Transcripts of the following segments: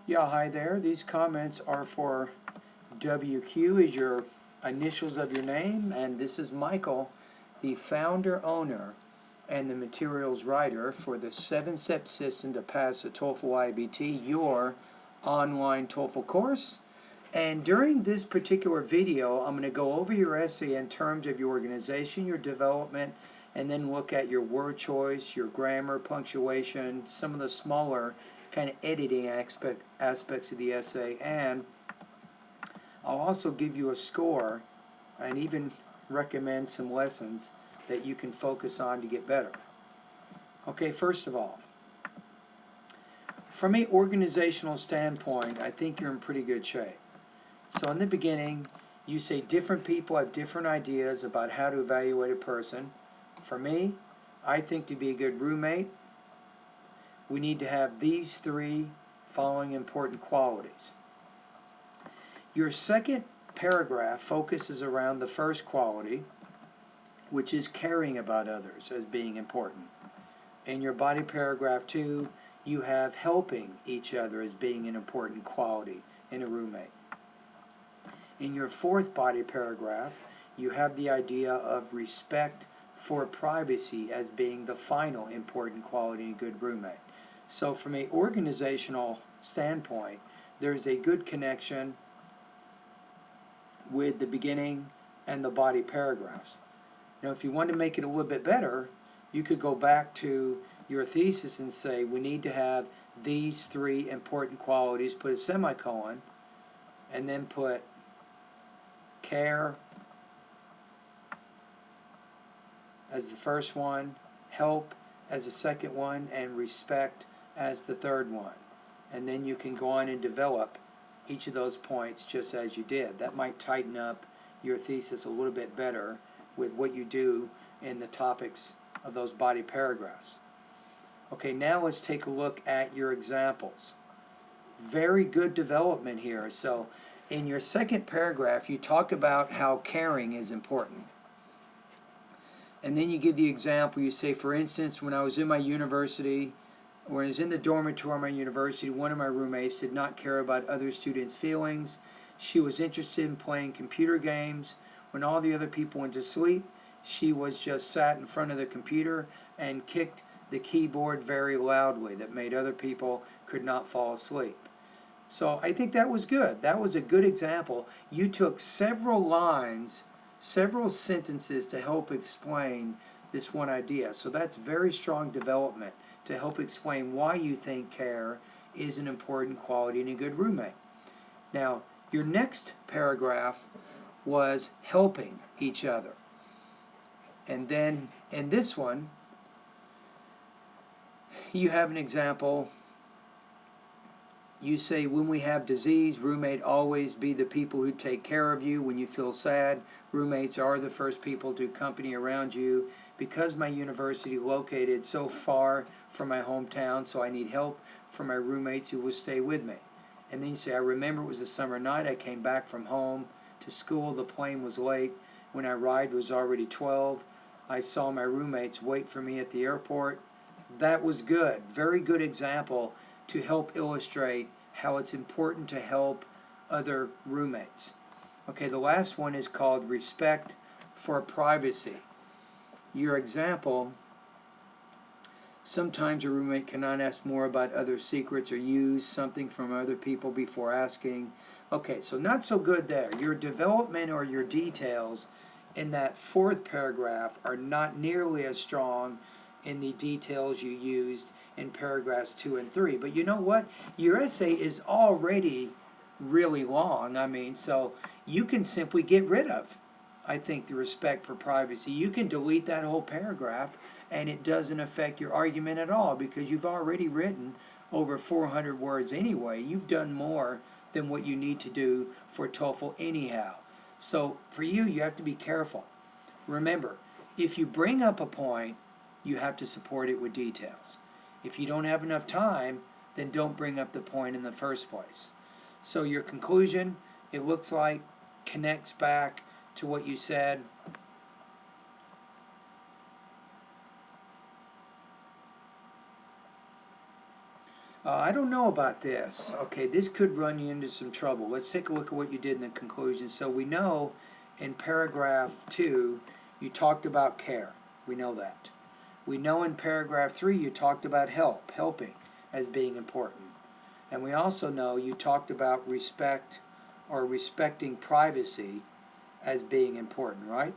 Yeah, hi there. These comments are for WQ is your initials of your name, and this is Michael, the founder, owner, and the materials writer for the 7-step system to pass the TOEFL IBT, your online TOEFL course. And during this particular video, I'm going to go over your essay in terms of your organization, your development, and then look at your word choice, your grammar, punctuation, some of the smaller kind of editing aspects of the essay, and I'll also give you a score and even recommend some lessons that you can focus on to get better. Okay, first of all, from an organizational standpoint, I think you're in pretty good shape. So in the beginning, you say different people have different ideas about how to evaluate a person. For me, I think to be a good roommate, we need to have these three following important qualities. Your second paragraph focuses around the first quality, which is caring about others as being important. In your body paragraph 2, you have helping each other as being an important quality in a roommate. In your fourth body paragraph, you have the idea of respect for privacy as being the final important quality in a good roommate. So from an organizational standpoint, there's a good connection with the beginning and the body paragraphs. Now, if you want to make it a little bit better, you could go back to your thesis and say, we need to have these three important qualities, put a semicolon, and then put care as the first one, help as the second one, and respect as the third one. And then you can go on and develop each of those points just as you did. That might tighten up your thesis a little bit better with what you do in the topics of those body paragraphs. Okay, now let's take a look at your examples. Very good development here. So in your second paragraph, you talk about how caring is important. And then you give the example. You say, for instance, when I was in my university, when I was in the dormitory of my university, one of my roommates did not care about other students' feelings. She was interested in playing computer games. When all the other people went to sleep, she was just sat in front of the computer and kicked the keyboard very loudly that made other people could not fall asleep. So I think that was good. That was a good example. You took several lines, several sentences to help explain this one idea. So that's very strong development to help explain why you think care is an important quality in a good roommate. Now, your next paragraph was helping each other. And then in this one, you have an example. You say, when we have disease, roommate always be the people who take care of you. When you feel sad, roommates are the first people to accompany around you. Because my university located so far from my hometown, so I need help from my roommates who will stay with me. And then you say, I remember it was a summer night. I came back from home to school. The plane was late. When I arrived, it was already 12. I saw my roommates wait for me at the airport. That was good. Very good example to help illustrate how it's important to help other roommates. Okay, the last one is called respect for privacy. Your example, sometimes a roommate cannot ask more about other secrets or use something from other people before asking. Okay, so not so good there. Your development or your details in that fourth paragraph are not nearly as strong in the details you used in paragraphs 2 and 3. But you know what? Your essay is already really long. I mean, so you can simply get rid of, I think, the respect for privacy. You can delete that whole paragraph and it doesn't affect your argument at all because you've already written over 400 words anyway. You've done more than what you need to do for TOEFL anyhow. So for you, you have to be careful. Remember, if you bring up a point, you have to support it with details. If you don't have enough time, then don't bring up the point in the first place. So your conclusion, it looks like, connects back to what you said. I don't know about this. Okay, this could run you into some trouble. Let's take a look at what you did in the conclusion. So we know in paragraph 2 you talked about care. We know that. We know in paragraph 3 you talked about helping as being important. And we also know you talked about respect or respecting privacy as being important, right?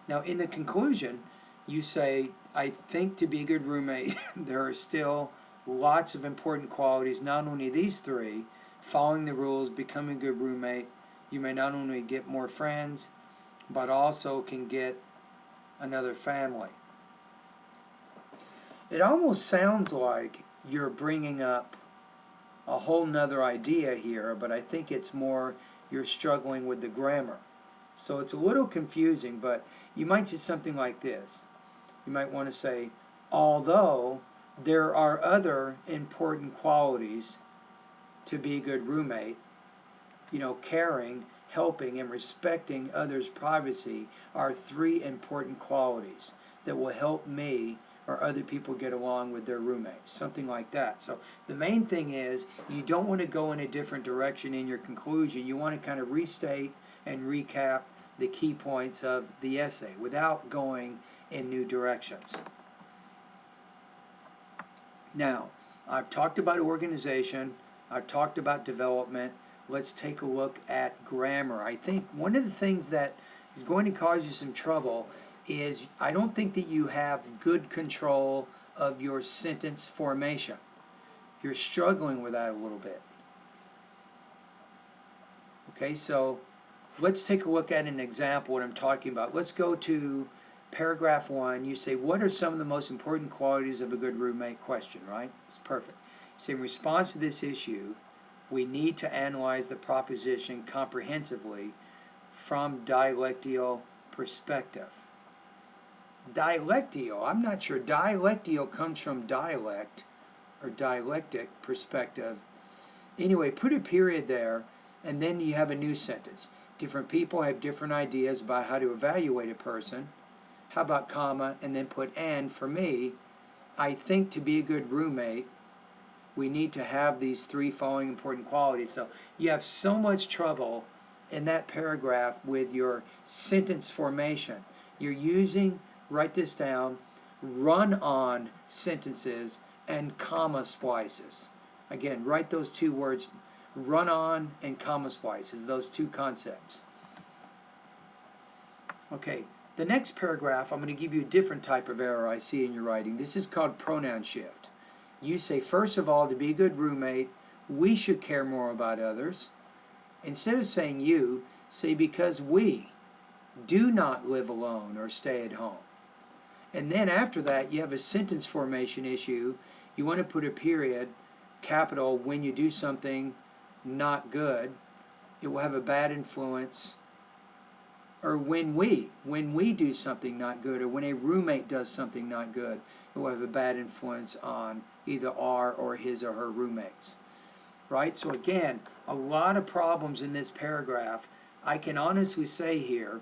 Now in the conclusion, you say, I think to be a good roommate, there are still lots of important qualities, not only these 3, following the rules, becoming a good roommate, you may not only get more friends, but also can get another family. It almost sounds like you're bringing up a whole nother idea here, but I think it's more you're struggling with the grammar. So it's a little confusing, but you might say something like this. You might want to say, although there are other important qualities to be a good roommate, caring, helping, and respecting others' privacy are 3 important qualities that will help me or other people get along with their roommates, something like that. So the main thing is you don't want to go in a different direction in your conclusion. You want to kind of restate and recap the key points of the essay without going in new directions. Now, I've talked about organization, I've talked about development. Let's take a look at grammar. I think one of the things that is going to cause you some trouble is I don't think that you have good control of your sentence formation. You're struggling with that a little bit. Okay, so let's take a look at an example what I'm talking about. Let's go to paragraph 1. You say, what are some of the most important qualities of a good roommate? Question, right? It's perfect. You say, in response to this issue, we need to analyze the proposition comprehensively from dialectical perspective. Dialectical, I'm not sure. Dialectical comes from dialect or dialectic perspective. Anyway, put a period there, and then you have a new sentence. Different people have different ideas about how to evaluate a person. How about comma, and then put and. For me, I think to be a good roommate, we need to have these 3 following important qualities. So you have so much trouble in that paragraph with your sentence formation. You're using, write this down, run-on sentences and comma splices. Again, write those 2 words, run-on and comma splices, those 2 concepts. Okay, the next paragraph, I'm going to give you a different type of error I see in your writing. This is called pronoun shift. You say, first of all, to be a good roommate, we should care more about others. Instead of saying you, say because we do not live alone or stay at home. And then after that, you have a sentence formation issue. You want to put a period, capital, when you do something not good. It will have a bad influence. Or when we do something not good, or when a roommate does something not good, it will have a bad influence on either our or his or her roommates. Right? So again, a lot of problems in this paragraph. I can honestly say here,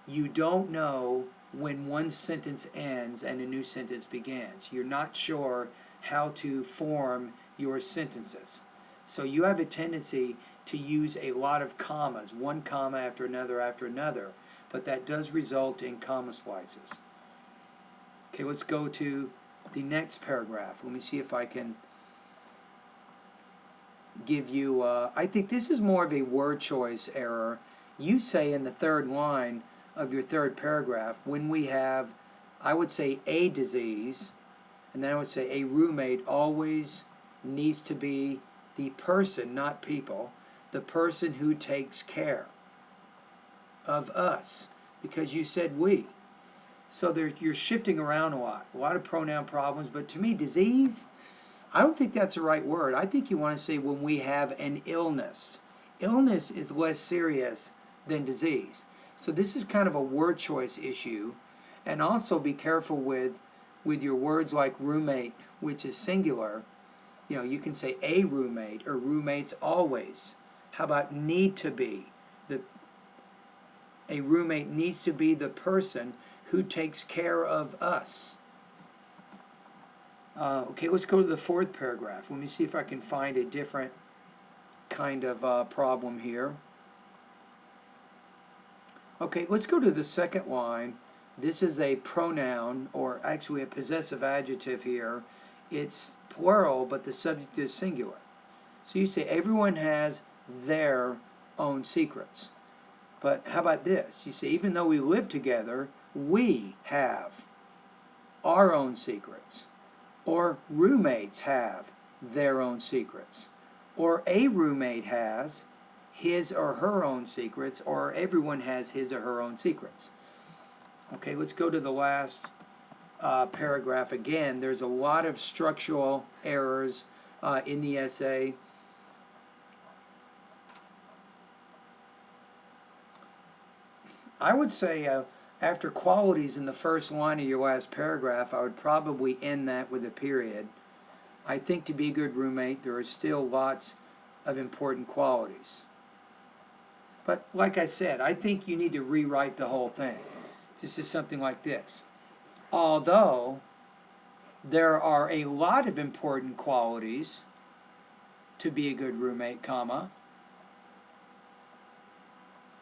you don't know when one sentence ends and a new sentence begins. You're not sure how to form your sentences. So you have a tendency to use a lot of commas, one comma after another, but that does result in comma splices. Okay, let's go to the next paragraph. Let me see if I can give you, I think this is more of a word choice error. You say in the 3rd line of your 3rd paragraph, when we have, I would say a disease, and then I would say a roommate always needs to be the person, not people, the person who takes care of us, because you said we. So you're shifting around a lot of pronoun problems, but to me, disease, I don't think that's the right word. I think you want to say when we have an illness. Illness is less serious than disease. So this is kind of a word choice issue. And also be careful with your words like roommate, which is singular. You can say a roommate or roommates always. How about need to be? A roommate needs to be the person who takes care of us. Okay, let's go to the fourth paragraph. Let me see if I can find a different kind of problem here. Okay, let's go to the second line. This is a pronoun, or actually a possessive adjective here. It's plural, but the subject is singular. So you say everyone has their own secrets. But how about this? You say even though we live together, we have our own secrets. Or roommates have their own secrets. Or a roommate has his or her own secrets, or everyone has his or her own secrets. Okay, let's go to the last paragraph again. There's a lot of structural errors in the essay. I would say after qualities in the first line of your last paragraph, I would probably end that with a period. I think to be a good roommate, there are still lots of important qualities. But like I said, I think you need to rewrite the whole thing. This is something like this. Although there are a lot of important qualities to be a good roommate, comma,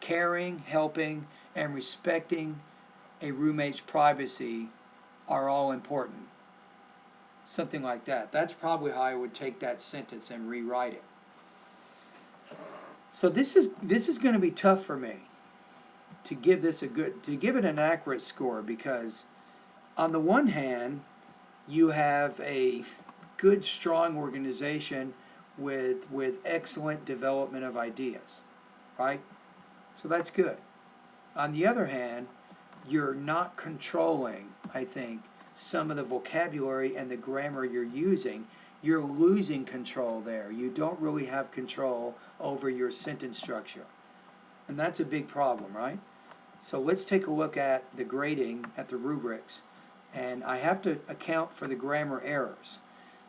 caring, helping, and respecting a roommate's privacy are all important. Something like that. That's probably how I would take that sentence and rewrite it. So this is going to be tough for me to give this to give it an accurate score, because on the one hand, you have a good, strong organization with excellent development of ideas, right? So that's good. On the other hand, you're not controlling, I think, some of the vocabulary and the grammar you're using. You're losing control there. You don't really have control over your sentence structure. And that's a big problem, right? So let's take a look at the grading, at the rubrics. And I have to account for the grammar errors.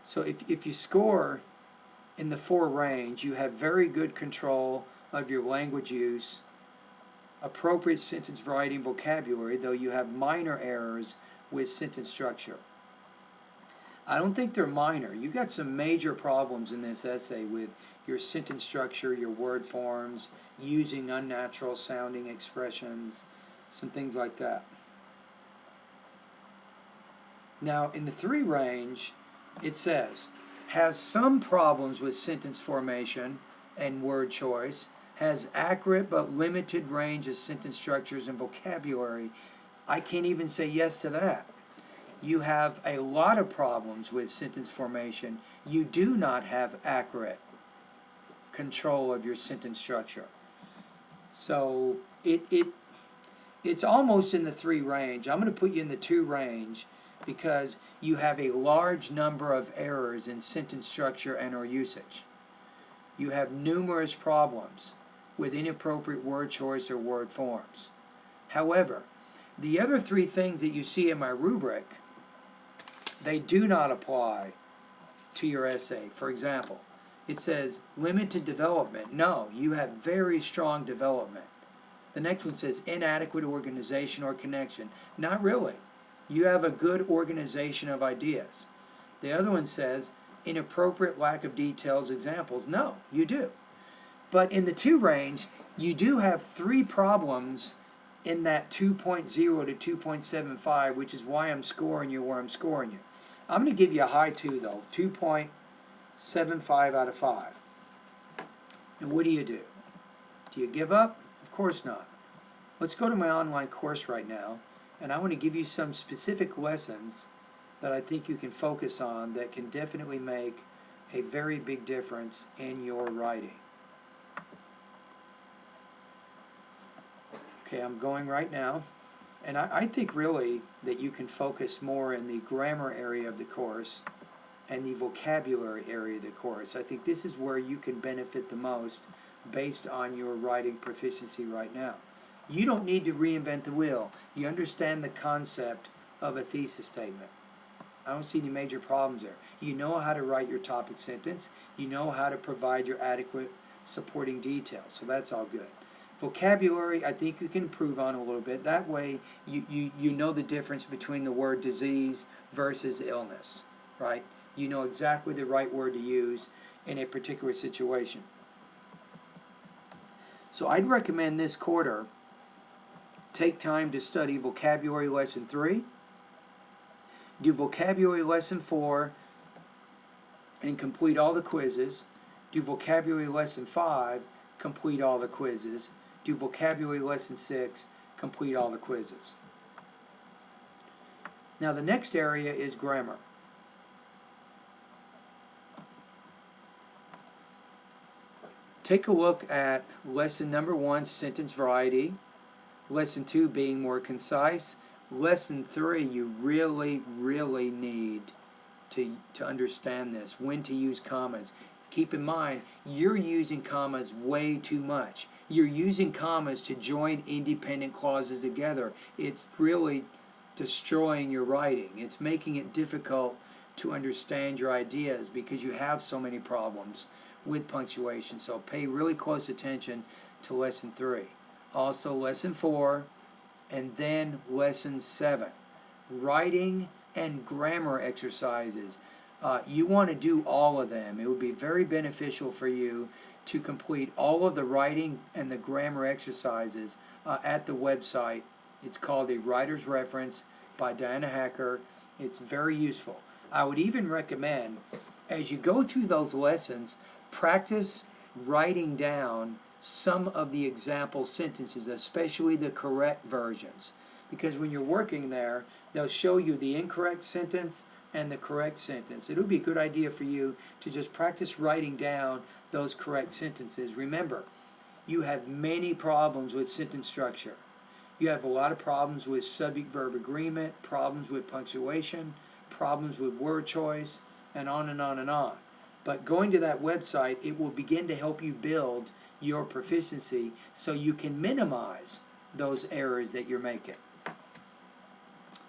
So if you score in the 4 range, you have very good control of your language use, appropriate sentence writing, vocabulary, though you have minor errors with sentence structure. I don't think they're minor. You got some major problems in this essay with your sentence structure, your word forms, using unnatural sounding expressions, some things like that. Now, in the 3 range, it says, has some problems with sentence formation and word choice, has accurate but limited range of sentence structures and vocabulary. I can't even say yes to that. You have a lot of problems with sentence formation. You do not have accurate control of your sentence structure. So it's almost in the 3 range. I'm going to put you in the 2 range because you have a large number of errors in sentence structure and or usage. You have numerous problems with inappropriate word choice or word forms. However, the other 3 things that you see in my rubric, they do not apply to your essay. For example, it says limited development. No, you have very strong development. The next one says inadequate organization or connection. Not really. You have a good organization of ideas. The other one says inappropriate lack of details, examples. No, you do. But in the 2 range, you do have 3 problems in that 2.0 to 2.75, which is why I'm scoring you where I'm scoring you. I'm going to give you a high 2, though, 2.75 out of 5. And what do? Do you give up? Of course not. Let's go to my online course right now, and I want to give you some specific lessons that I think you can focus on that can definitely make a very big difference in your writing. Okay, I'm going right now. And I think really that you can focus more in the grammar area of the course and the vocabulary area of the course. I think this is where you can benefit the most based on your writing proficiency right now. You don't need to reinvent the wheel. You understand the concept of a thesis statement. I don't see any major problems there. You know how to write your topic sentence. You know how to provide your adequate supporting details. So that's all good. Vocabulary, I think you can improve on a little bit. That way, you know the difference between the word disease versus illness. right? You know exactly the right word to use in a particular situation. So I'd recommend this quarter take time to study vocabulary lesson 3, do vocabulary lesson 4 and complete all the quizzes, do vocabulary lesson 5, complete all the quizzes, do vocabulary lesson 6, complete all the quizzes. Now the next area is grammar. Take a look at lesson number 1, sentence variety, lesson 2, being more concise, lesson 3, you really need to understand this, when to use commas. Keep in mind, you're using commas way too much. You're using commas to join independent clauses together. It's really destroying your writing. It's making it difficult to understand your ideas because you have so many problems with punctuation. So pay really close attention to lesson 3. Also lesson 4, and then lesson 7. Writing and grammar exercises. You want to do all of them. It would be very beneficial for you to complete all of the writing and the grammar exercises at the website. It's called A Writer's Reference by Diana Hacker. It's very useful. I would even recommend, as you go through those lessons, practice writing down some of the example sentences, especially the correct versions. Because when you're working there, they'll show you the incorrect sentence and the correct sentence. It would be a good idea for you to just practice writing down those correct sentences. Remember, you have many problems with sentence structure. You have a lot of problems with subject-verb agreement, problems with punctuation, problems with word choice, and on and on and on. But going to that website, it will begin to help you build your proficiency so you can minimize those errors that you're making.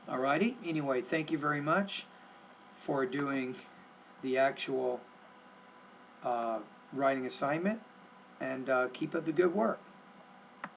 Alrighty, anyway, thank you very much for doing the actual writing assignment, and keep up the good work.